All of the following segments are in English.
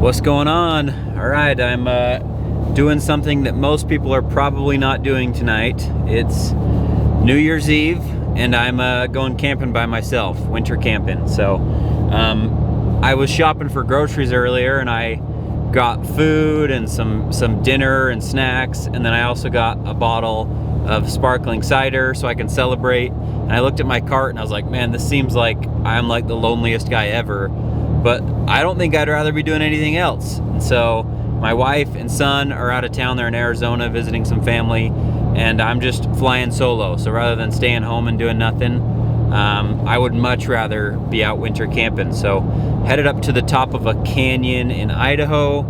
What's going on? All right, I'm doing something that most people are probably not doing tonight. It's New Year's Eve, and I'm going camping by myself, winter camping. So I was shopping for groceries earlier, and I got food and some dinner and snacks, and then I also got a bottle of sparkling cider so I can celebrate. And I looked at my cart and I was like, man, this seems like I'm like the loneliest guy ever, but I don't think I'd rather be doing anything else. And so my wife and son are out of town. They're in Arizona visiting some family, and I'm just flying solo. So rather than staying home and doing nothing, I would much rather be out winter camping. So headed up to the top of a canyon in Idaho.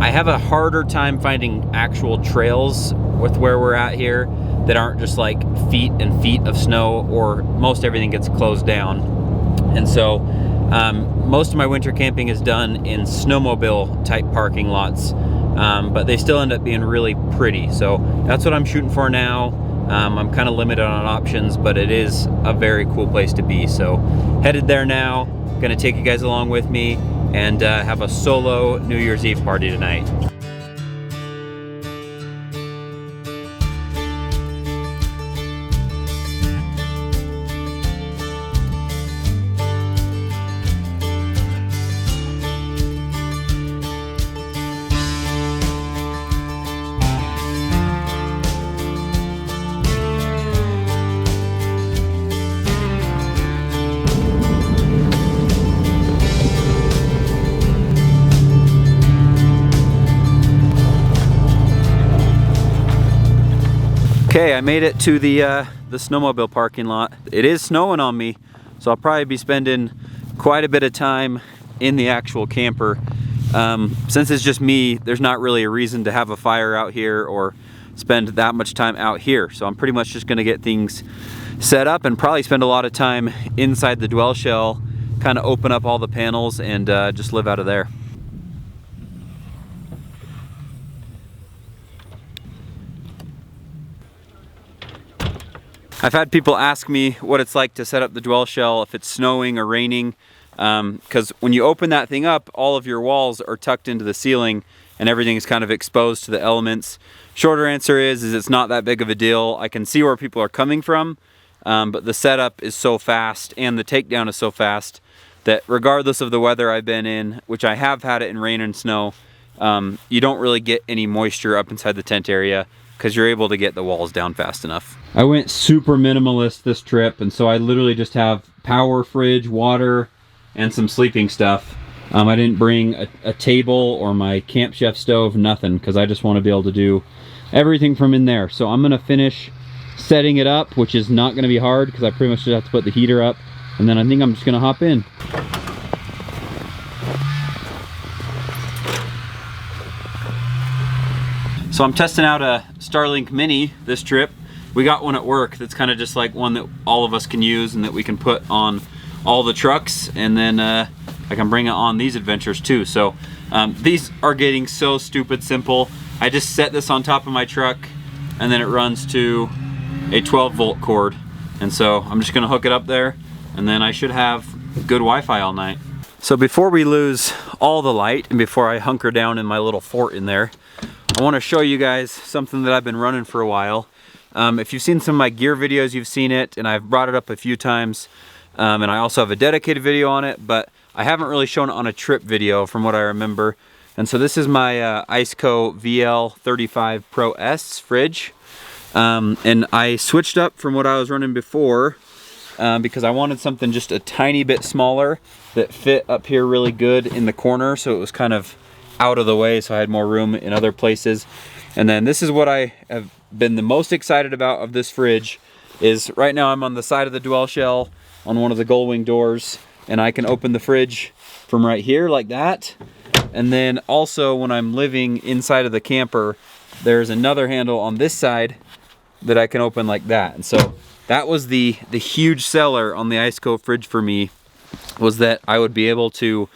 I have a harder time finding actual trails with where we're at here that aren't just like feet and feet of snow, or most everything gets closed down. And so most of my winter camping is done in snowmobile type parking lots, but they still end up being really pretty. So that's what I'm shooting for now. I'm kind of limited on options, but it is a very cool place to be. So headed there now, gonna take you guys along with me and have a solo New Year's Eve party tonight. Okay, I made it to the snowmobile parking lot. It is snowing on me, so I'll probably be spending quite a bit of time in the actual camper. Since it's just me, there's not really a reason to have a fire out here or spend that much time out here. So I'm pretty much just gonna get things set up and probably spend a lot of time inside the dwell shell, kind of open up all the panels and just live out of there. I've had people ask me what it's like to set up the dwell shell if it's snowing or raining, because when you open that thing up, all of your walls are tucked into the ceiling and everything is kind of exposed to the elements. Shorter answer is it's not that big of a deal. I can see where people are coming from, but the setup is so fast and the takedown is so fast that regardless of the weather I've been in, which I have had it in rain and snow, you don't really get any moisture up inside the tent area because you're able to get the walls down fast enough. I went super minimalist this trip, and so I literally just have power fridge, water, and some sleeping stuff. I didn't bring a table or my Camp Chef stove, nothing, because I just want to be able to do everything from in there. So I'm gonna finish setting it up, which is not gonna be hard because I pretty much just have to put the heater up, and then I think I'm just gonna hop in. So I'm testing out a Starlink Mini this trip. We got one at work that's kind of just like one that all of us can use and that we can put on all the trucks, and then I can bring it on these adventures too. So these are getting so stupid simple. I just set this on top of my truck and then it runs to a 12-volt cord. And so I'm just gonna hook it up there and then I should have good Wi-Fi all night. So before we lose all the light and before I hunker down in my little fort in there, I want to show you guys something that I've been running for a while. If you've seen some of my gear videos, you've seen it, and I've brought it up a few times. And I also have a dedicated video on it, but I haven't really shown it on a trip video from what I remember. And so this is my Iceco VL35 Pro S fridge. And I switched up from what I was running before because I wanted something just a tiny bit smaller that fit up here really good in the corner, so it was kind of out of the way, so I had more room in other places. And then this is what I have been the most excited about of this fridge is right now I'm on the side of the dwell shell on one of the gull wing doors, and I can open the fridge from right here like that. And then also when I'm living inside of the camper, there's another handle on this side that I can open like that. And so that was the huge seller on the Iceco fridge for me, was that I would be able to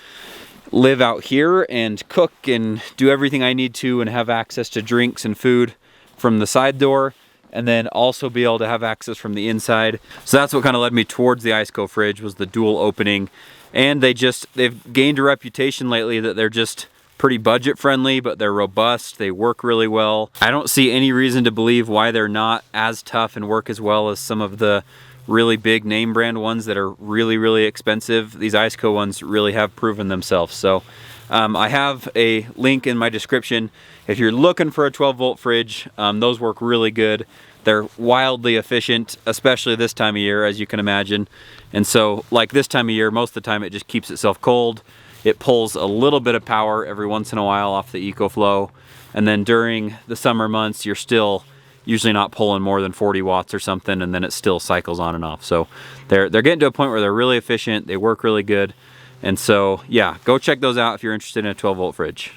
live out here and cook and do everything I need to and have access to drinks and food from the side door, and then also be able to have access from the inside. So that's what kind of led me towards the Iceco fridge, was the dual opening. And they've gained a reputation lately that they're just pretty budget friendly, but they're robust, they work really well. I don't see any reason to believe why they're not as tough and work as well as some of the really big name brand ones that are really, really expensive. These Iceco ones really have proven themselves. So I have a link in my description. If you're looking for a 12-volt fridge, those work really good. They're wildly efficient, especially this time of year, as you can imagine. And so, like this time of year, most of the time it just keeps itself cold. It pulls a little bit of power every once in a while off the EcoFlow. And then during the summer months, you're still usually not pulling more than 40 watts or something, and then it still cycles on and off. So they're getting to a point where they're really efficient, they work really good. And so, yeah, go check those out if you're interested in a 12-volt fridge.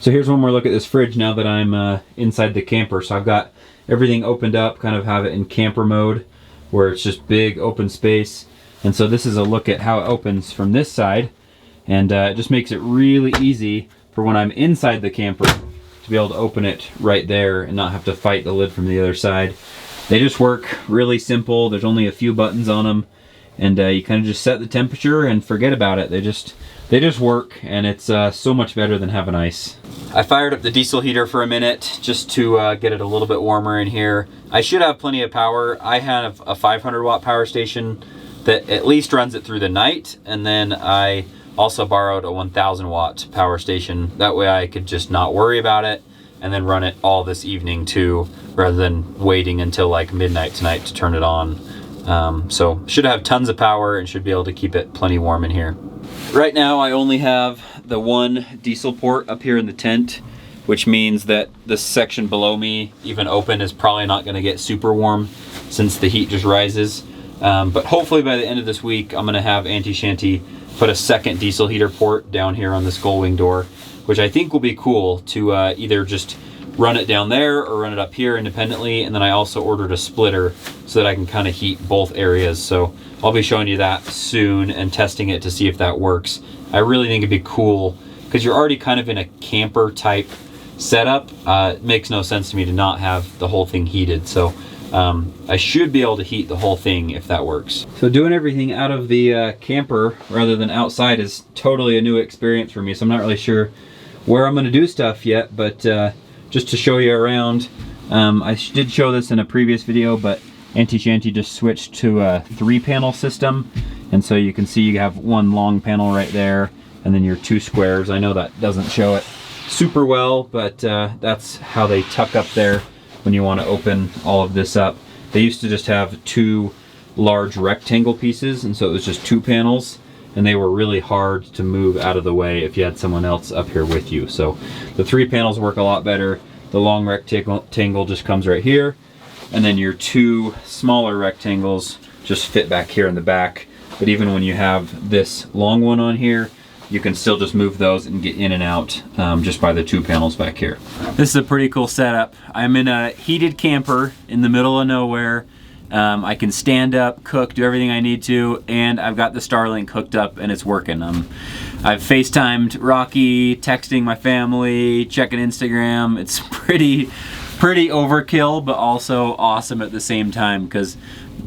So here's one more look at this fridge now that I'm inside the camper. So I've got everything opened up, kind of have it in camper mode, where it's just big open space. And so this is a look at how it opens from this side. And it just makes it really easy for when I'm inside the camper to be able to open it right there and not have to fight the lid from the other side. They just work really simple. There's only a few buttons on them, and you kind of just set the temperature and forget about it. They just work, and it's so much better than having ice. I fired up the diesel heater for a minute just to get it a little bit warmer in here. I should have plenty of power. I have a 500 watt power station that at least runs it through the night, and then I also borrowed a 1000 watt power station. That way I could just not worry about it and then run it all this evening too, rather than waiting until like midnight tonight to turn it on. So should have tons of power and should be able to keep it plenty warm in here. Right now I only have the one diesel port up here in the tent, which means that this section below me, even open, is probably not gonna get super warm since the heat just rises. But hopefully by the end of this week, I'm gonna have Auntie Shanty put a second diesel heater port down here on this gull wing door, which I think will be cool to either just run it down there or run it up here independently. And then I also ordered a splitter so that I can kind of heat both areas. So I'll be showing you that soon and testing it to see if that works. I really think it'd be cool because you're already kind of in a camper type setup. It makes no sense to me to not have the whole thing heated. So I should be able to heat the whole thing if that works. So doing everything out of the camper rather than outside is totally a new experience for me. So I'm not really sure where I'm going to do stuff yet, but just to show you around, I did show this in a previous video, but Auntie Shanty just switched to a 3-panel system. And so you can see you have one long panel right there, and then your 2 squares. I know that doesn't show it super well, but that's how they tuck up there when you want to open all of this up. They used to just have 2 large rectangle pieces, and so it was just 2 panels, and they were really hard to move out of the way if you had someone else up here with you. So the 3 panels work a lot better. The long rectangle just comes right here, and then your 2 smaller rectangles just fit back here in the back. But even when you have this long one on here, you can still just move those and get in and out just by the 2 panels back here. This is a pretty cool setup. I'm in a heated camper in the middle of nowhere. I can stand up, cook, do everything I need to, and I've got the Starlink hooked up and it's working. I've FaceTimed Rocky, texting my family, checking Instagram. It's pretty overkill, but also awesome at the same time, because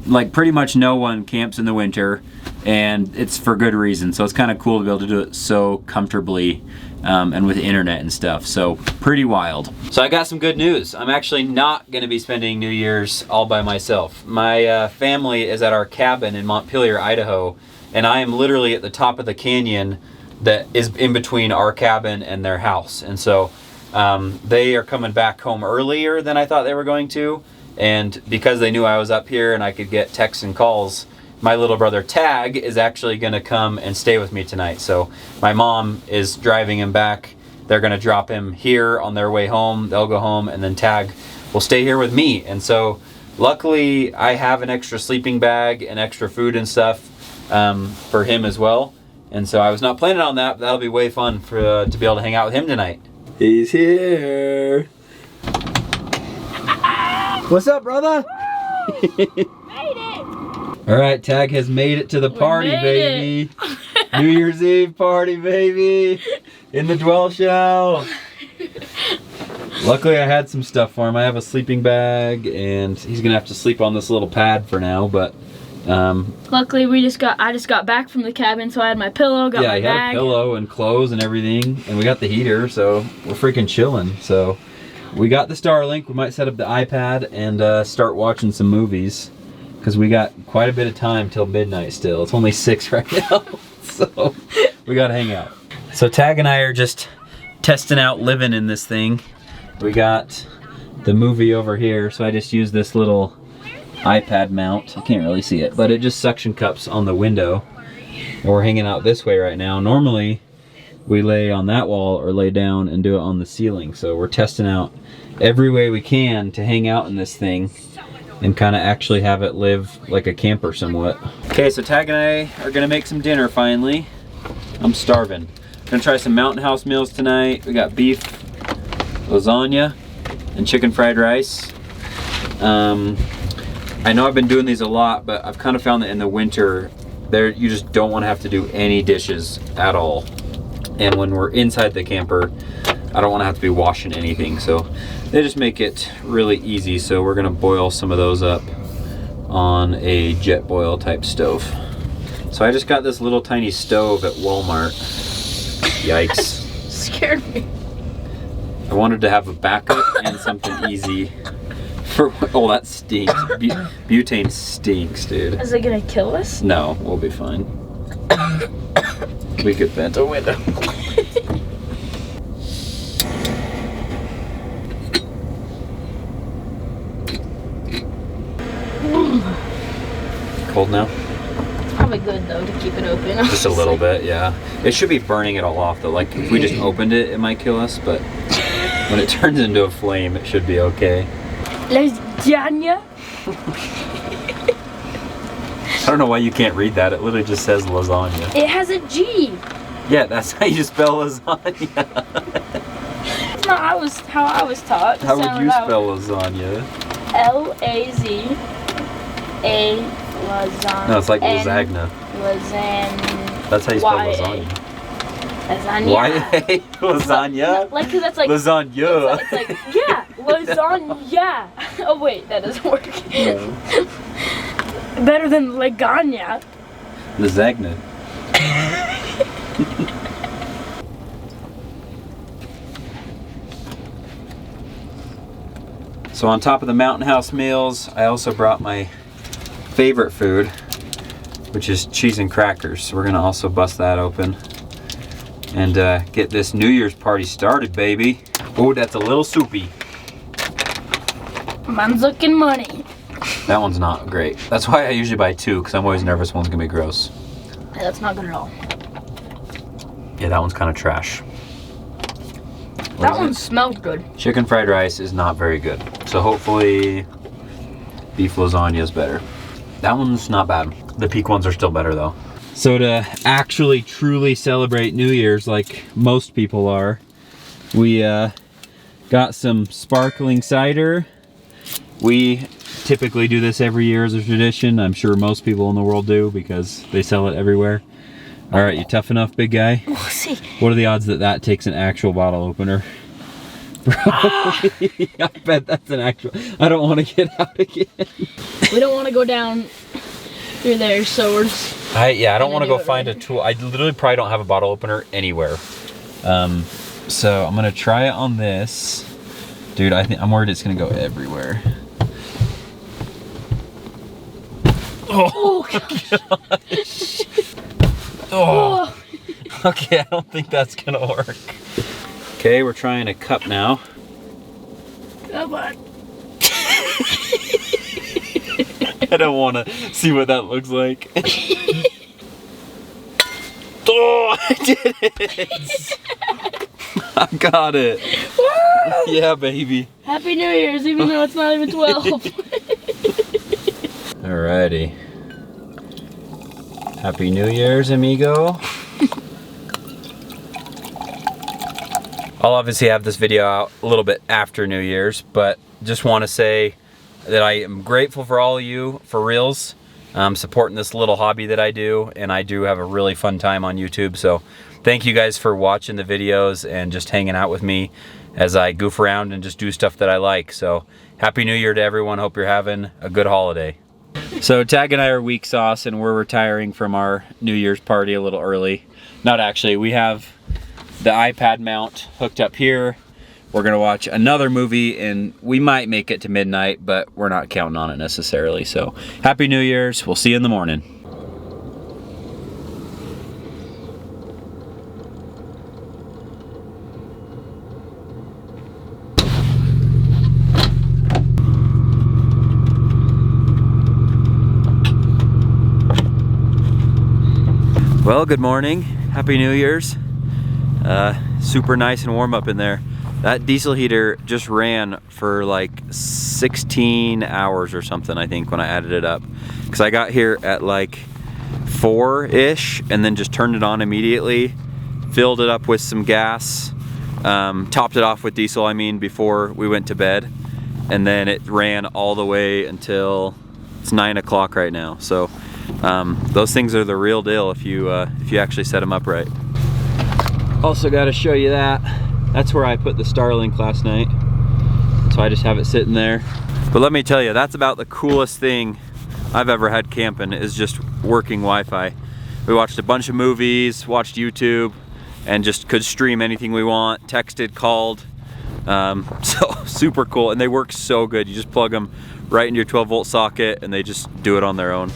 like pretty much no one camps in the winter, and it's for good reason. So it's kind of cool to be able to do it so comfortably and with internet and stuff. So pretty wild. So I got some good news. I'm actually not going to be spending New Year's all by myself. My family is at our cabin in Montpelier, Idaho, and I am literally at the top of the canyon that is in between our cabin and their house. And so they are coming back home earlier than I thought they were going to. And because they knew I was up here and I could get texts and calls, my little brother Tag is actually going to come and stay with me tonight. So my mom is driving him back. They're going to drop him here on their way home. They'll go home, and then Tag will stay here with me. And so luckily I have an extra sleeping bag and extra food and stuff for him as well. And so I was not planning on that, but that'll be way fun to be able to hang out with him tonight. He's here. What's up, brother? Made it! All right, Tag has made it to the party, baby. New Year's Eve party, baby. In the dwell shell. Luckily, I had some stuff for him. I have a sleeping bag, and he's gonna have to sleep on this little pad for now, but Luckily, I just got back from the cabin, so I had my pillow, got my I bag. had a pillow and clothes and everything, and we got the heater, so we're freaking chilling. So we got the Starlink. We might set up the iPad and start watching some movies, because we got quite a bit of time till midnight still. It's only 6 right now, so we gotta hang out. So Tag and I are just testing out living in this thing. We got the movie over here, so I just use this little iPad mount. I can't really see it, but it just suction cups on the window. And we're hanging out this way right now. Normally, we lay on that wall or lay down and do it on the ceiling. So we're testing out every way we can to hang out in this thing and kind of actually have it live like a camper somewhat. Okay, so Tag and I are gonna make some dinner finally. I'm starving. Gonna try some Mountain House meals tonight. We got beef, lasagna, and chicken fried rice. I know I've been doing these a lot, but I've kind of found that in the winter, you just don't want to have to do any dishes at all. And when we're inside the camper, I don't want to have to be washing anything. So they just make it really easy. So we're gonna boil some of those up on a jet boil type stove. So I just got this little tiny stove at Walmart. Yikes. Scared me. I wanted to have a backup and something easy. Oh, that stinks. Butane stinks, dude. Is it gonna kill us? No, we'll be fine. We could vent a window. Cold now? It's probably good though to keep it open. Just a little bit, yeah. It should be burning it all off though. Like if we just opened it, it might kill us, but when it turns into a flame, it should be okay. Lasagna? I don't know why you can't read that. It literally just says lasagna. It has a G. Yeah, that's how you spell lasagna. That's not how I was taught. How would you spell lasagna? L-A-Z-A lasagna. No, it's like lasagna. Lasagna. That's how you spell lasagna. Lasagna. Y-A? Lasagna? Like, cause that's like lasagna. It's like yeah, lasagna. Oh wait, that doesn't work. No. Better than lasagna. Lasagna. So on top of the Mountain House meals, I also brought my favorite food, which is cheese and crackers. So we're gonna also bust that open and get this New Year's party started, baby. Oh, that's a little soupy. Mine's looking money. That one's not great. That's why I usually buy 2, because I'm always nervous one's gonna be gross. Yeah, that's not good at all. Yeah, that one's kind of trash. That one smells good. Chicken fried rice is not very good. So hopefully beef lasagna is better. That one's not bad. The peak ones are still better though. So to actually truly celebrate New Year's like most people are, we got some sparkling cider. We typically do this every year as a tradition. I'm sure most people in the world do because they sell it everywhere. All right, you tough enough, big guy? We'll see. What are the odds that that takes an actual bottle opener? Bro, I bet that's an actual. I don't want to get out again. We don't want to go down through there, so we're just. I don't want to go find a tool. I literally probably don't have a bottle opener anywhere. So I'm gonna try it on this, dude. I'm worried it's gonna go everywhere. Oh gosh. Oh. Okay, I don't think that's gonna work. Okay, we're trying a cup now. Come on. I don't want to see what that looks like. Oh, I did it! I got it. Woo! Yeah, baby. Happy New Year's, even though it's not even 12. Alrighty. Happy New Year's, amigo. I'll obviously have this video out a little bit after New Year's, but just want to say that I am grateful for all of you, for reals, supporting this little hobby that I do, and I do have a really fun time on YouTube, so thank you guys for watching the videos and just hanging out with me as I goof around and just do stuff that I like. So Happy New Year to everyone. Hope you're having a good holiday. So Tag and I are weak sauce and we're retiring from our New Year's party a little early. Not actually, we have the iPad mount hooked up here. We're gonna watch another movie and we might make it to midnight, but we're not counting on it necessarily. So Happy New Year's, we'll see you in the morning. Well, good morning. Happy New Year's. Super nice and warm up in there. That diesel heater just ran for like 16 hours or something, I think, when I added it up. Because I got here at like 4-ish and then just turned it on immediately, filled it up with some gas, topped it off with diesel, I mean, before we went to bed. And then it ran all the way until it's 9 o'clock right now. So those things are the real deal if you actually set them up right. Also got to show you that. That's where I put the Starlink last night. So I just have it sitting there. But let me tell you, that's about the coolest thing I've ever had camping, is just working Wi-Fi. We watched a bunch of movies, watched YouTube, and just could stream anything we want, texted, called. So super cool, and they work so good. You just plug them right into your 12-volt socket and they just do it on their own.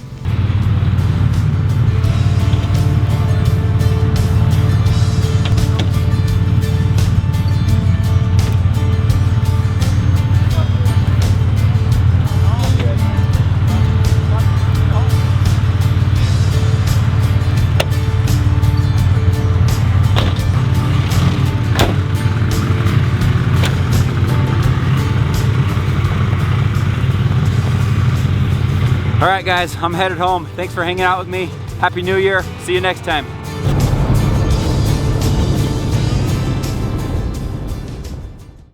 All right, guys, I'm headed home. Thanks for hanging out with me. Happy New Year. See you next time.